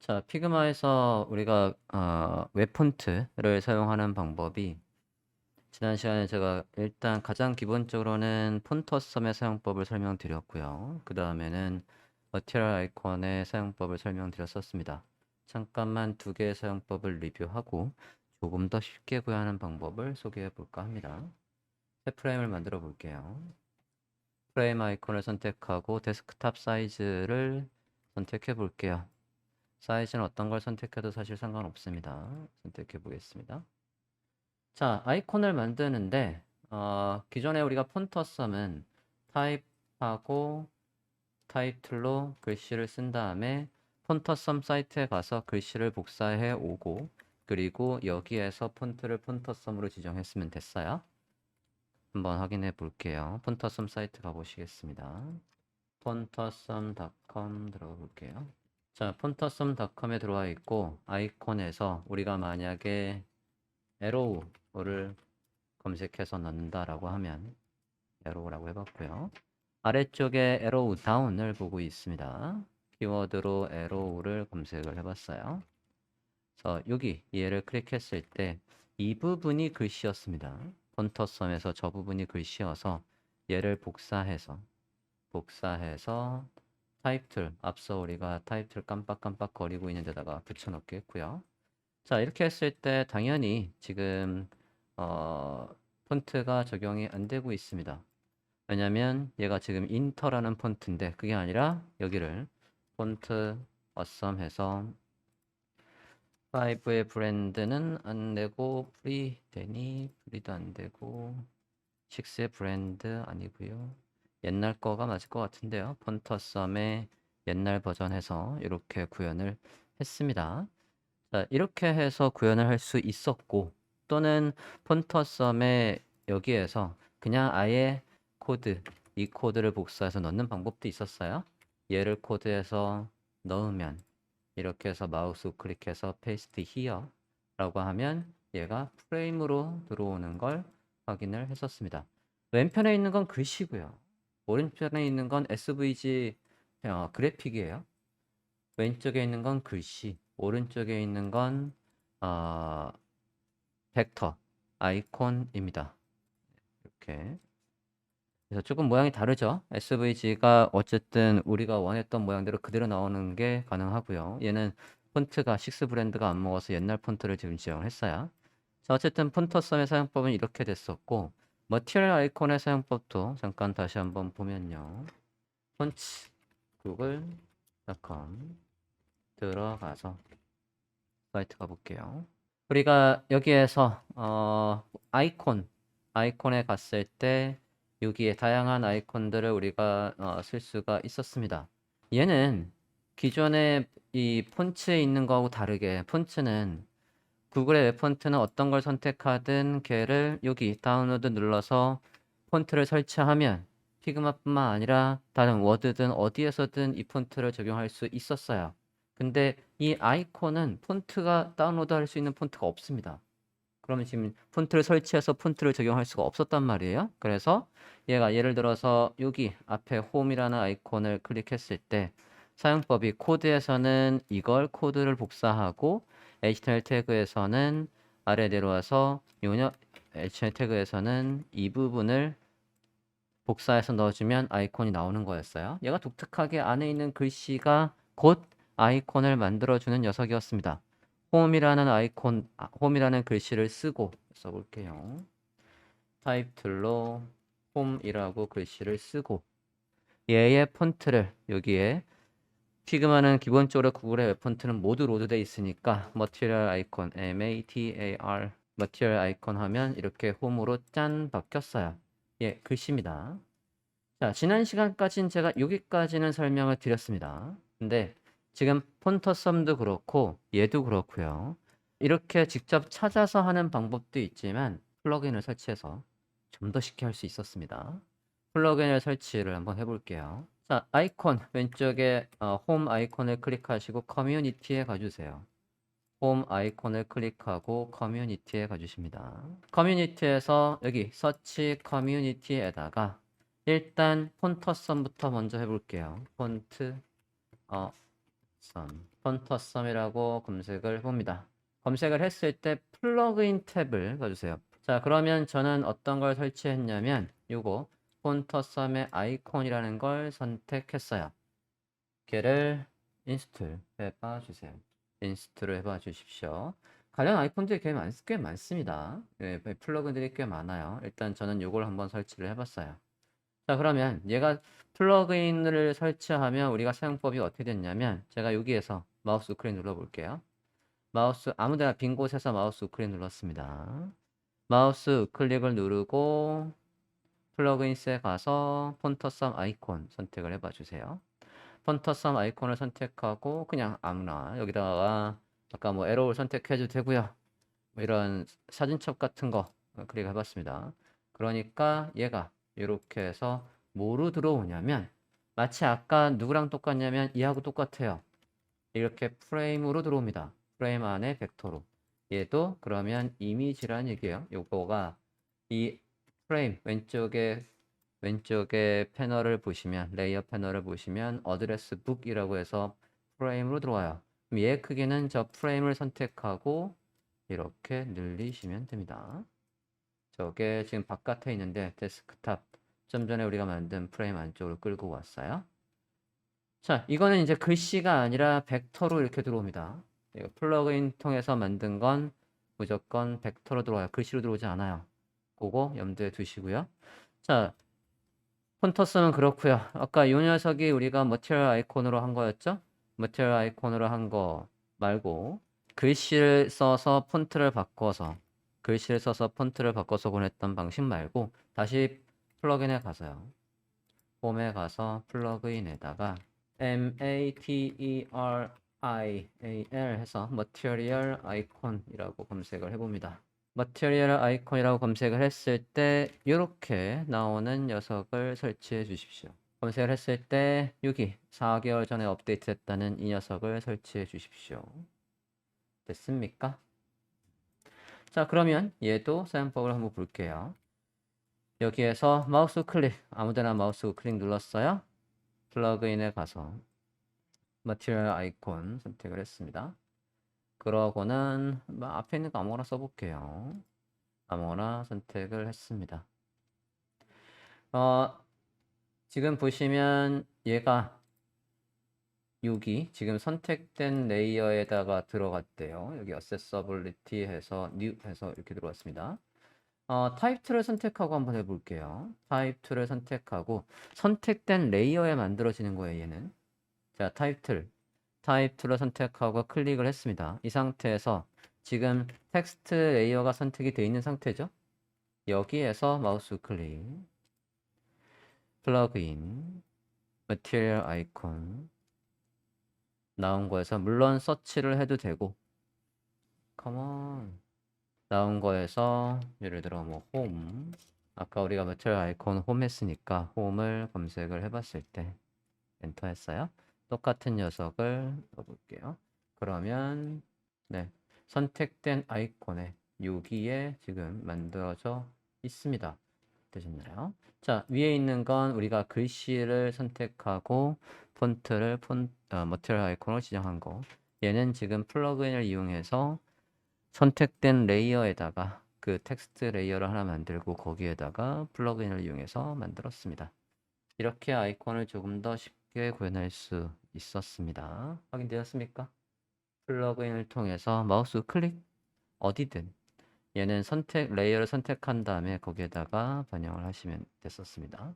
자, 피그마에서 우리가 웹폰트를 사용하는 방법이 지난 시간에 제가 일단 가장 기본적으로는 폰터썸의 사용법을 설명드렸고요. 그 다음에는 머티리얼 아이콘의 사용법을 설명드렸었습니다. 잠깐만 두 개의 사용법을 리뷰하고 조금 더 쉽게 구현하는 방법을 소개해 볼까 합니다. 새 프레임을 만들어 볼게요. 프레임 아이콘을 선택하고 데스크탑 사이즈를 선택해 볼게요. 사이즈는 어떤 걸 선택해도 사실 상관없습니다. 선택해 보겠습니다. 자, 아이콘을 만드는데 기존에 우리가 폰터썸은 타입하고 타이틀로 글씨를 쓴 다음에 폰터썸 사이트에 가서 글씨를 복사해 오고 그리고 여기에서 폰트를 폰터썸으로 지정했으면 됐어요. 한번 확인해 볼게요. 폰터썸 사이트 가보시겠습니다. 폰터썸.com 들어가 볼게요. 자, 폰터썸.com에 들어와 있고 아이콘에서 우리가 만약에 에로우를 검색해서 넣는다라고 하면 에로우라고 해봤고요. 아래쪽에 에로우 다운을 보고 있습니다. 키워드로 에로우를 검색을 해봤어요. 그래서 여기 얘를 클릭했을 때 이 부분이 글씨였습니다. 폰터썸에서 저 부분이 글씨여서 얘를 복사해서 타입툴, 앞서 우리가 타입툴 깜빡깜빡 거리고 있는 데다가 붙여넣겠고요. 자, 이렇게 했을 때 당연히 지금 폰트가 적용이 안 되고 있습니다. 왜냐면 얘가 지금 인터라는 폰트인데 그게 아니라 여기를 폰트 어썸 해서 5의 브랜드는 안 되고 프리 되니 프리도 안 되고 6의 브랜드 아니고요. 옛날 거가 맞을 것 같은데요. 폰터썸의 옛날 버전 해서 이렇게 구현을 했습니다. 자, 이렇게 해서 구현을 할 수 있었고 또는 폰터썸의 여기에서 그냥 아예 코드, 이 코드를 복사해서 넣는 방법도 있었어요. 얘를 코드에서 넣으면 이렇게 해서 마우스 클릭해서 페이스트 히어 라고 하면 얘가 프레임으로 들어오는 걸 확인을 했었습니다. 왼편에 있는 건 글씨고요. 오른편에 있는 건 SVG 그래픽이에요. 왼쪽에 있는 건 글씨, 오른쪽에 있는 건 어, 벡터, 아이콘입니다. 이렇게. 그래서 조금 모양이 다르죠. SVG가 어쨌든 우리가 원했던 모양대로 그대로 나오는 게 가능하고요. 얘는 폰트가 6 브랜드가 안 먹어서 옛날 폰트를 지금 지정을 했어요. 자, 어쨌든 폰터썸의 사용법은 이렇게 됐었고 머티리얼 아이콘의 사용법도 잠깐 다시 한번 보면요. 폰츠 구글.com 들어가서 사이트 가볼게요. 우리가 여기에서 아이콘에 갔을 때 여기에 다양한 아이콘들을 우리가 쓸 수가 있었습니다. 얘는 기존의 이 폰츠에 있는 거하고 다르게 폰츠는 구글의 웹 폰트는 어떤 걸 선택하든 걔를 여기 다운로드 눌러서 폰트를 설치하면 피그마뿐만 아니라 다른 워드든 어디에서든 이 폰트를 적용할 수 있었어요. 근데 이 아이콘은 폰트가 다운로드 할 수 있는 폰트가 없습니다. 그러면 지금 폰트를 설치해서 폰트를 적용할 수가 없었단 말이에요. 그래서 얘가 예를 들어서 여기 앞에 홈이라는 아이콘을 클릭했을 때 사용법이 코드에서는 이걸 코드를 복사하고 HTML 태그에서는 아래 내려와서 HTML 태그에서는 이 부분을 복사해서 넣어주면 아이콘이 나오는 거였어요. 얘가 독특하게 안에 있는 글씨가 곧 아이콘을 만들어주는 녀석이었습니다. 홈이라는 글씨를 쓰고 써볼게요. 타입툴로 홈이라고 글씨를 쓰고 얘의 폰트를 여기에 피그마는 기본적으로 구글의 웹 폰트는 모두 로드되어 있으니까 머티리얼 아이콘 MATAR 머티리얼 아이콘 하면 이렇게 홈으로 짠 바뀌었어요. 예, 글씨입니다. 자, 지난 시간까지는 제가 여기까지는 설명을 드렸습니다. 근데 지금 폰터썸도 그렇고 얘도 그렇고요. 이렇게 직접 찾아서 하는 방법도 있지만 플러그인을 설치해서 좀 더 쉽게 할 수 있었습니다. 플러그인을 설치를 한번 해볼게요. 자, 아이콘 왼쪽에 홈 아이콘을 클릭하시고 커뮤니티에 가주세요. 홈 아이콘을 클릭하고 커뮤니티에 가주십니다. 커뮤니티에서 여기 서치 커뮤니티에다가 일단 폰터썸부터 먼저 해볼게요. 폰트 폰터썸이라고 검색을 해봅니다. 검색을 했을 때 플러그인 탭을 봐주세요. 자, 그러면 저는 어떤 걸 설치했냐면 요거 폰터썸의 아이콘이라는 걸 선택했어요. 걔를 인스톨 해봐 주세요. 인스톨을 해봐 주십시오. 관련 아이콘들이 꽤 많습니다. 예, 플러그인들이 꽤 많아요. 일단 저는 요걸 한번 설치를 해봤어요. 자, 그러면 얘가 플러그인을 설치하면 우리가 사용법이 어떻게 됐냐면 제가 여기에서 마우스 우클릭 눌러볼게요. 마우스 아무데나 빈 곳에서 마우스 우클릭 눌렀습니다. 마우스 우클릭을 누르고 플러그인스에 가서 폰터썸 아이콘 선택을 해봐 주세요. 폰터썸 아이콘을 선택하고 그냥 아무나 여기다가 아까 뭐 에로를 선택해도 되고요. 뭐 이런 사진첩 같은 거 클릭해 봤습니다. 그러니까 얘가 이렇게 해서 뭐로 들어오냐면 마치 아까 누구랑 똑같냐면 얘하고 똑같아요. 이렇게 프레임으로 들어옵니다. 프레임 안에 벡터로. 얘도 그러면 이미지란 얘기예요. 요거가 이 프레임 왼쪽에 패널을 보시면 레이어 패널을 보시면 어드레스 북이라고 해서 프레임으로 들어와요. 그럼 얘 크기는 저 프레임을 선택하고 이렇게 늘리시면 됩니다. 저게 지금 바깥에 있는데 데스크탑 좀 전에 우리가 만든 프레임 안쪽으로 끌고 왔어요. 자, 이거는 이제 글씨가 아니라 벡터로 이렇게 들어옵니다. 이거 플러그인 통해서 만든 건 무조건 벡터로 들어와요. 글씨로 들어오지 않아요. 그거 염두에 두시고요. 자, 폰터스는 그렇고요. 아까 이 녀석이 우리가 머티리얼 아이콘으로 한 거였죠? 머티리얼 아이콘으로 한 거 말고 글씨를 써서 폰트를 바꿔서 보냈던 방식 말고 다시 플러그인에 가서요. 홈에 가서 플러그인에다가 material 해서 material icon이라고 검색을 해봅니다. material icon이라고 검색을 했을 때 이렇게 나오는 녀석을 설치해 주십시오. 검색을 했을 때 여기 4개월 전에 업데이트됐다는 이 녀석을 설치해 주십시오. 됐습니까? 자, 그러면 얘도 사용법을 한번 볼게요. 여기에서 마우스 클릭, 아무데나 마우스 클릭 눌렀어요. 플러그인에 가서 머티리얼 아이콘 선택을 했습니다. 그러고는 뭐 앞에 있는 거 아무거나 써볼게요. 아무거나 선택을 했습니다. 지금 보시면 얘가 여기 지금 선택된 레이어에다가 들어갔대요. 여기 accessibility 해서 new 해서 이렇게 들어왔습니다. 타입 2를 선택하고 한번 해볼게요. 타입 2를 선택하고 선택된 레이어에 만들어지는 거예요, 얘는. 자, 타입 2를 선택하고 클릭을 했습니다. 이 상태에서 지금 텍스트 레이어가 선택이 되어 있는 상태죠. 여기에서 마우스 클릭, 플러그인, 머티리얼 아이콘 나온 거에서 물론 서치를 해도 되고 컴온 나온 거에서 예를 들어 뭐 홈 아까 우리가 머티리얼 아이콘 홈 했으니까 홈을 검색을 해봤을 때 엔터 했어요. 똑같은 녀석을 넣어볼게요. 그러면 네 선택된 아이콘에 여기에 지금 만들어져 있습니다. 되셨나요? 자, 위에 있는 건 우리가 글씨를 선택하고 폰트를 머티리얼 아이콘을 지정한 거. 얘는 지금 플러그인을 이용해서 선택된 레이어에다가 그 텍스트 레이어를 하나 만들고 거기에다가 플러그인을 이용해서 만들었습니다. 이렇게 아이콘을 조금 더 쉽게 구현할 수 있었습니다. 확인되었습니까? 플러그인을 통해서 마우스 클릭 어디든 얘는 레이어를 선택한 다음에 거기에다가 변형을 하시면 됐었습니다.